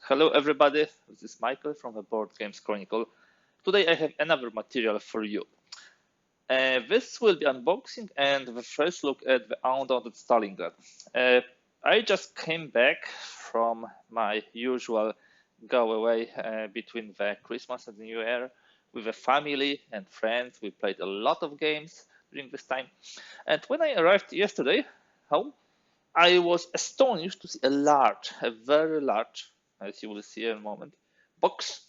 Hello everybody, this is Michael from the Board Games Chronicle. Today I have another material for you. This will be unboxing and the first look at the Undaunted Stalingrad. I just came back from my usual go away between the Christmas and the New Year with the family and friends. We played a lot of games during this time. And when I arrived yesterday home, I was astonished to see a very large, as you will see in a moment, box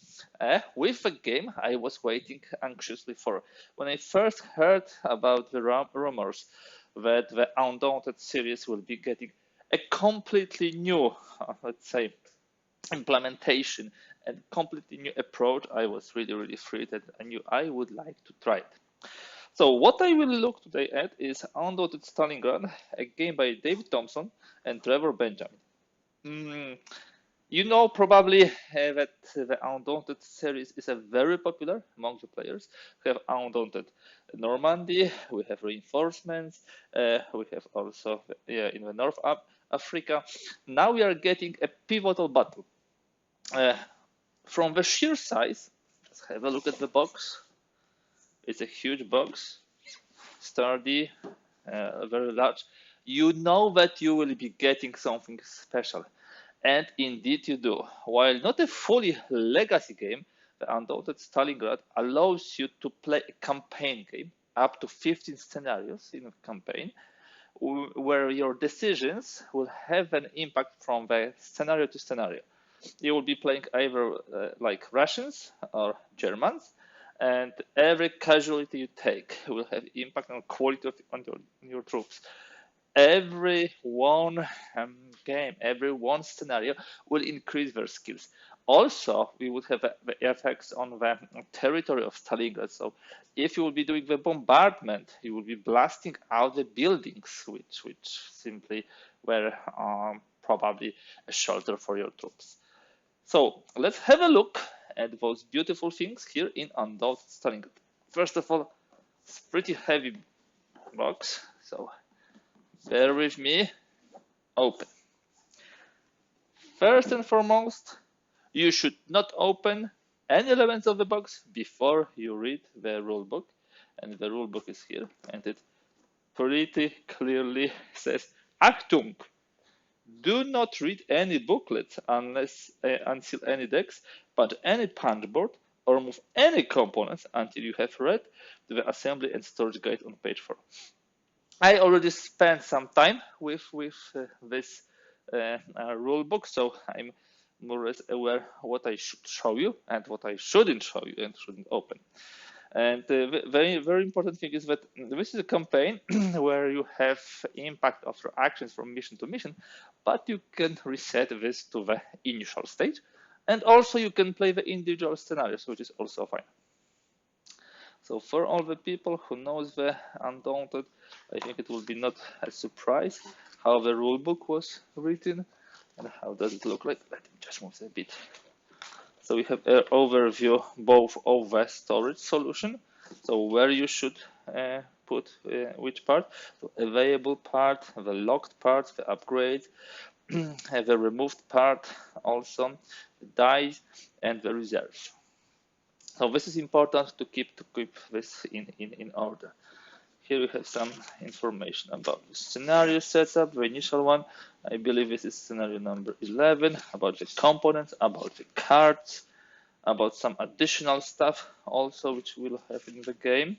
with a game I was waiting anxiously for. When I first heard about the rumors that the Undaunted series will be getting a completely new, let's say, implementation and completely new approach, I was really thrilled and I knew I would like to try it. So what I will look today at is Undaunted Stalingrad, a game by David Thompson and Trevor Benjamin. You know probably that the Undaunted series is a very popular among the players. We have Undaunted Normandy, we have reinforcements, we have also in the North Africa. Now we are getting a pivotal battle. From the sheer size, let's have a look at the box. It's a huge box, sturdy, very large. You know that you will be getting something special. And indeed you do. While not a fully legacy game, the Undaunted Stalingrad allows you to play a campaign game, up to 15 scenarios in a campaign, where your decisions will have an impact from the scenario to scenario. You will be playing either like Russians or Germans, and every casualty you take will have impact on quality on your troops. Every one game, every one scenario will increase their skills. Also, we would have the effects on the territory of Stalingrad. So, if you will be doing the bombardment, you will be blasting out the buildings, which simply were probably a shelter for your troops. So let's have a look at those beautiful things here in Undaunted Stalingrad. First of all, it's a pretty heavy box, so bear with me. Open. First and foremost, you should not open any elements of the box before you read the rule book. And the rule book is here, and it pretty clearly says Achtung! Do not read any booklet until any decks, but any punch board, or move any components until you have read the assembly and storage guide on page 4. I already spent some time with this rule book, so I'm more or less aware what I should show you and what I shouldn't show you and shouldn't open. And the very important thing is that this is a campaign where you have impact of your actions from mission to mission, but you can reset this to the initial stage. And also you can play the individual scenarios, which is also fine. So for all the people who knows the Undaunted, I think it will be not a surprise how the rulebook was written and how does it look like. Let me just move a bit. So we have an overview both of the storage solution, so where you should put which part, so available part, the locked part, the upgrade, the removed part, also the dice and the reserves. So this is important to keep this in order. Here we have some information about the scenario setup, the initial one. I believe this is scenario number 11, about the components, about the cards, about some additional stuff also, which we'll have in the game.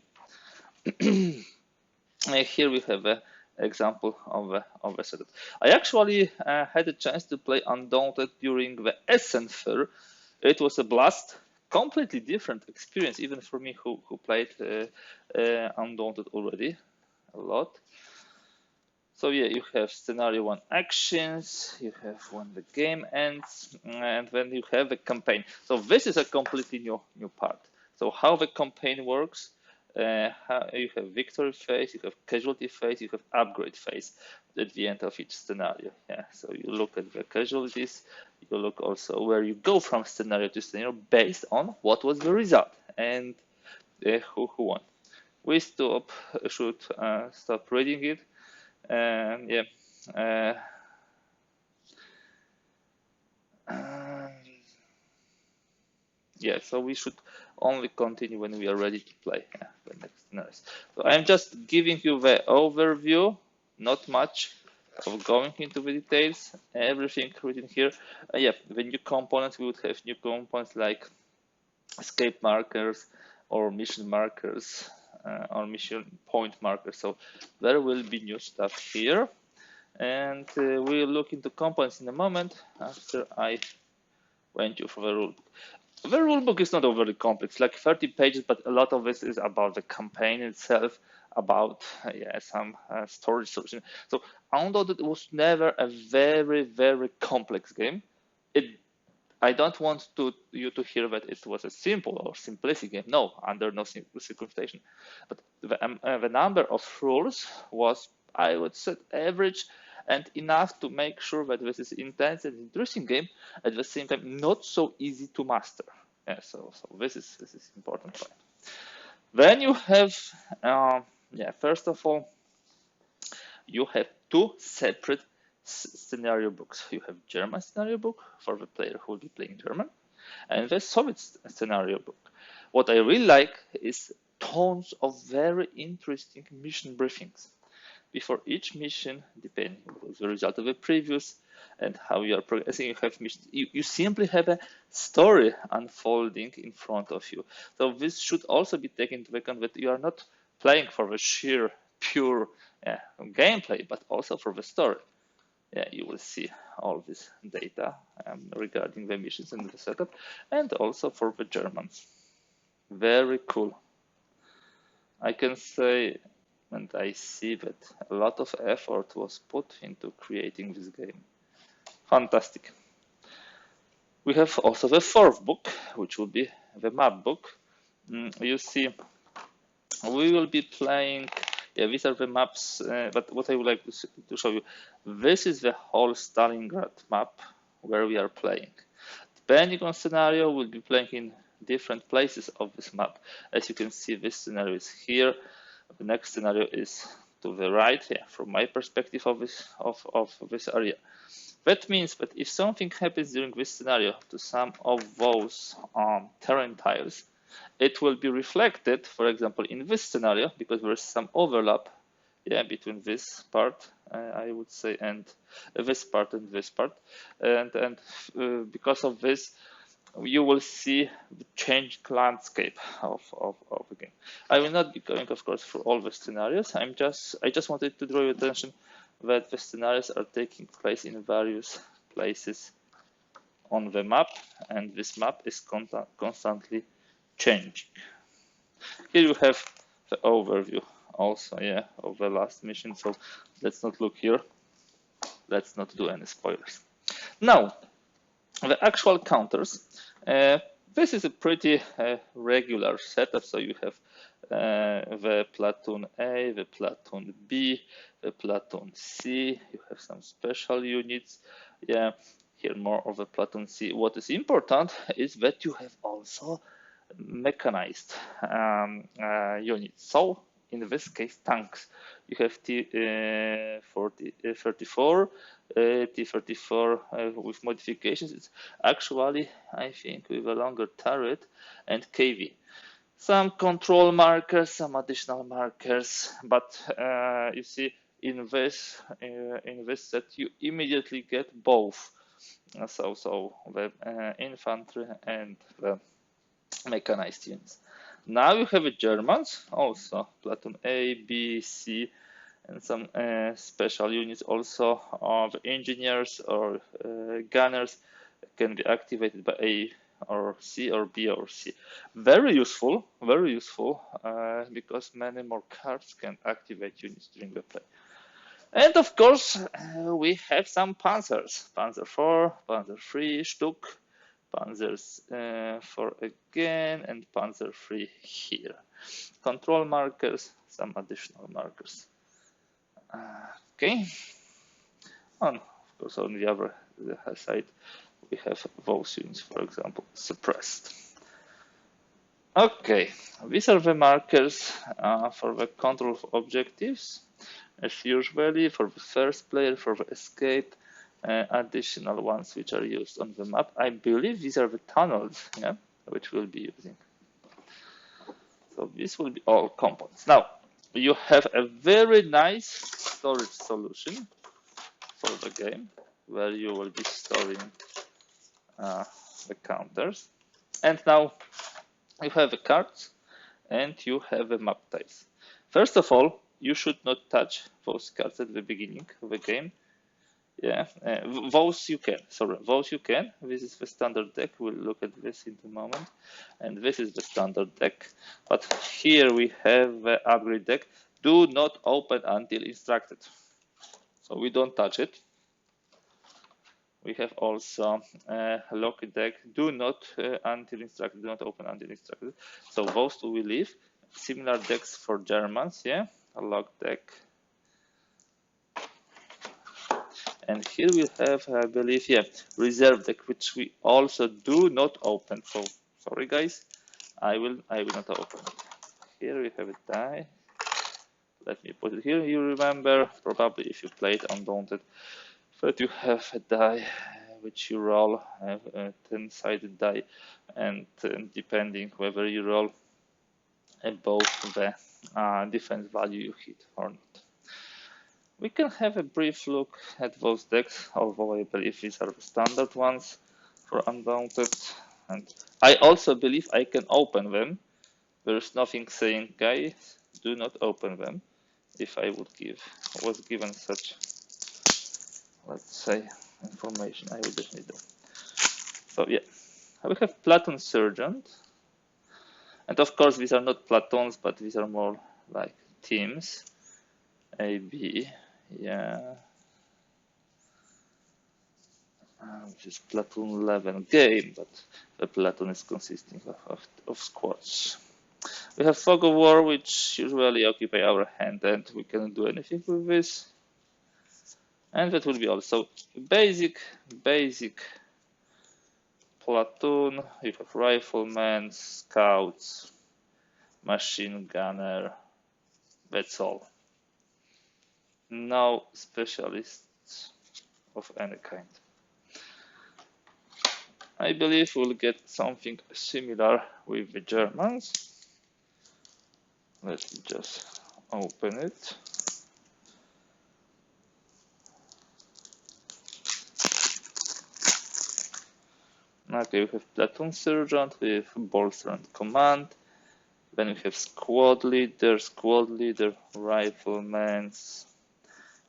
Here we have an example of a setup. I actually had a chance to play Undaunted during the Essen Fair. It was a blast. Completely different experience, even for me who played Undaunted already a lot. So yeah, you have scenario 1 actions, you have when the game ends, and then you have a campaign. So this is a completely new part. So how the campaign works, how you have victory phase, you have casualty phase, you have upgrade phase at the end of each scenario. Yeah, so you look at the casualties, you look also where you go from scenario to scenario based on what was the result and who won. We should stop reading it. And yeah, Yeah, so we should only continue when we are ready to play the next scenarios. So I'm just giving you the overview, not much of going into the details, everything written here. Yeah, the new components, we would have new components like escape markers or mission markers or mission point markers. So there will be new stuff here. And we'll look into components in a moment after I went you through the rule. The rulebook is not overly complex, like 30 pages, but a lot of this is about the campaign itself, about some storage solution. So Undaunted was never a very, very complex game. I don't want you to hear that it was a simple or simplistic game. No, under no circumstance. But the number of rules was, I would say, average and enough to make sure that this is intense and interesting game, at the same time not so easy to master. Yeah, so this is important point. Then you have, first of all, you have two separate scenario books. You have German scenario book for the player who will be playing German, and the Soviet scenario book. What I really like is tons of very interesting mission briefings. Before each mission, depending on the result of the previous and how you are progressing, you have missions. You simply have a story unfolding in front of you. So this should also be taken into account that you are not playing for the sheer, pure gameplay, but also for the story. Yeah, you will see all this data regarding the missions and the setup, and also for the Germans. Very cool. I can say, and I see that a lot of effort was put into creating this game. Fantastic. We have also the fourth book, which will be the map book. You see, we will be playing. Yeah, these are the maps, but what I would like to show you, this is the whole Stalingrad map where we are playing. Depending on scenario, we'll be playing in different places of this map. As you can see, this scenario is here. The next scenario is to the right, from my perspective of this area. That means that if something happens during this scenario to some of those terrain tiles, it will be reflected, for example, in this scenario, because there is some overlap between this part, I would say, and this part and this part. And because of this, you will see the changed landscape of the game. I will not be going, of course, through all the scenarios. I just wanted to draw your attention that the scenarios are taking place in various places on the map, and this map is constantly changing. Here you have the overview also, of the last mission. So let's not look here. Let's not do any spoilers. Now, the actual counters. This is a pretty regular setup. So you have the platoon A, the platoon B, the platoon C. You have some special units. Yeah, here more of the platoon C. What is important is that you have also mechanized units. So in this case, tanks. You have T-34, T-34 with modifications. It's actually, I think, with a longer turret, and KV. Some control markers, some additional markers, but you see, in this set, you immediately get both. So the infantry and the mechanized units. Now you have the Germans, also platoon A, B, C, and some special units also of engineers or gunners can be activated by A or C or B or C. Very useful, because many more cards can activate units during the play. And of course, we have some panzers, Panzer IV, Panzer III, Stuck, Panzer IV again, and Panzer III here. Control markers, some additional markers. Okay. And of course, on the other side, we have those units, for example, suppressed. Okay, these are the markers for the control of objectives. As usually, for the first player, for the escape, additional ones which are used on the map. I believe these are the tunnels, which we'll be using. So this will be all components. Now, you have a very nice storage solution for the game, where you will be storing the counters. And now you have the cards and you have the map tiles. First of all, you should not touch those cards at the beginning of the game. Yeah, those you can. Sorry, those you can. This is the standard deck. We'll look at this in a moment. And this is the standard deck. But here we have the upgrade deck. Do not open until instructed. So we don't touch it. We have also a lock deck. Do not until instructed. Do not open until instructed. So those two we leave. Similar decks for Germans. Yeah, a lock deck. And here we have, I believe, yeah, reserve deck, which we also do not open. So sorry, guys, I will not open it. Here we have a die. Let me put it here. You remember, probably if you played Undaunted, that you have a die which you roll, a 10-sided die, and depending whether you roll above the defense value you hit or not. We can have a brief look at those decks, although I believe these are the standard ones for Undaunted. And I also believe I can open them. There is nothing saying, guys, do not open them. If I was given such, let's say, information, I would definitely do. So yeah, we have Platoon Sergeant. And of course, these are not platoons, but these are more like teams. A, B. Yeah, which is Platoon 11 game, but the platoon is consisting of squads. We have Fog of War, which usually occupy our hand, and we cannot do anything with this. And that will be also basic platoon. You have riflemen, scouts, machine gunner. That's all. No specialists of any kind. I believe we'll get something similar with the Germans. Let me just open it. Okay, we have Platoon Sergeant with Bolster and Command. Then we have Squad Leader, Riflemen,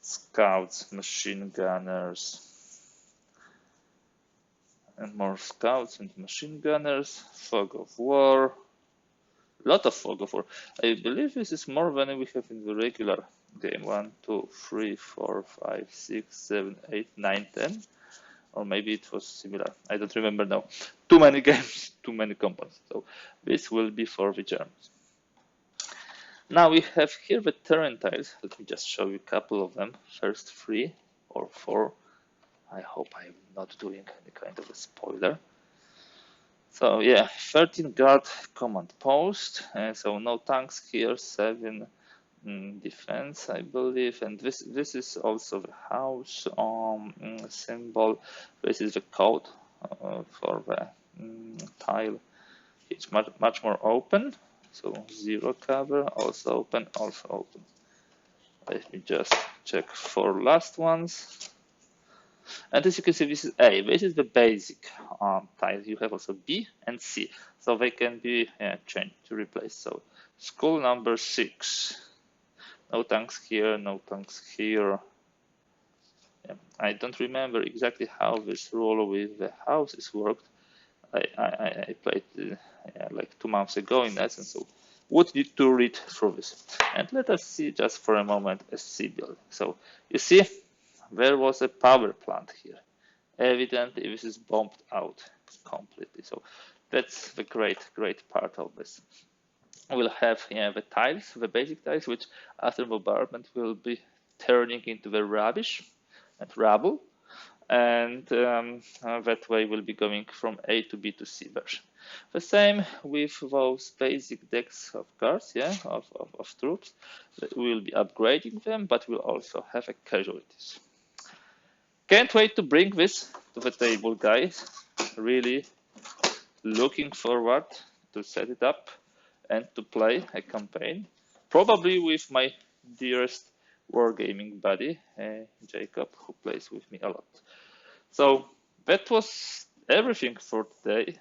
Scouts, Machine Gunners, and more Scouts and Machine Gunners, Fog of War, a lot of Fog of War. I believe this is more than we have in the regular game. 1, 2, 3, 4, 5, 6, 7, 8, 9, 10. Or maybe it was similar. I don't remember now. Too many games, too many components. So this will be for the Germans. Now we have here the terrain tiles. Let me just show you a couple of them. First 3 or 4. I hope I'm not doing any kind of a spoiler. So yeah, 13 guard command post. So no tanks here. 7 defense, I believe, and this is also the house symbol. This is the code for the tile. It's much more open. So 0 cover, also open, also open. Let me just check 4 last ones. And as you can see, this is A. This is the basic tile. You have also B and C, so they can be changed to replace. So school number 6. No tanks here, no tanks here. Yeah, I don't remember exactly how this rule with the houses worked. I played like 2 months ago in essence, so would need to read through this. And let us see just for a moment a C building. So you see, there was a power plant here. Evidently, this is bombed out completely. So that's the great part of this. We'll have the tiles, the basic tiles, which after bombardment will be turning into the rubbish and rubble, and that way we'll be going from A to B to C version. The same with those basic decks of cards, of troops. We'll be upgrading them, but we'll also have casualties. Can't wait to bring this to the table, guys. Really looking forward to set it up and to play a campaign, probably with my dearest wargaming buddy, Jacob, who plays with me a lot. So that was everything for today.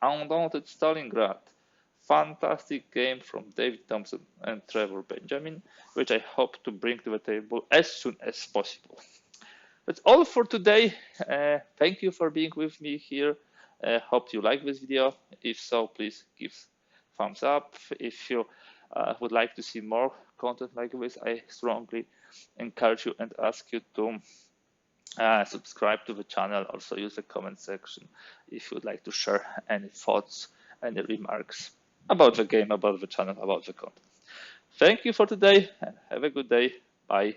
Undaunted Stalingrad. Fantastic game from David Thompson and Trevor Benjamin, which I hope to bring to the table as soon as possible. That's all for today. Thank you for being with me here. Hope you like this video. If so, please give thumbs up. If you would like to see more content like this, I strongly encourage you and ask you to subscribe to the channel. Also use the comment section if you would like to share any thoughts, any remarks about the game, about the channel, about the content. Thank you for today and have a good day. Bye.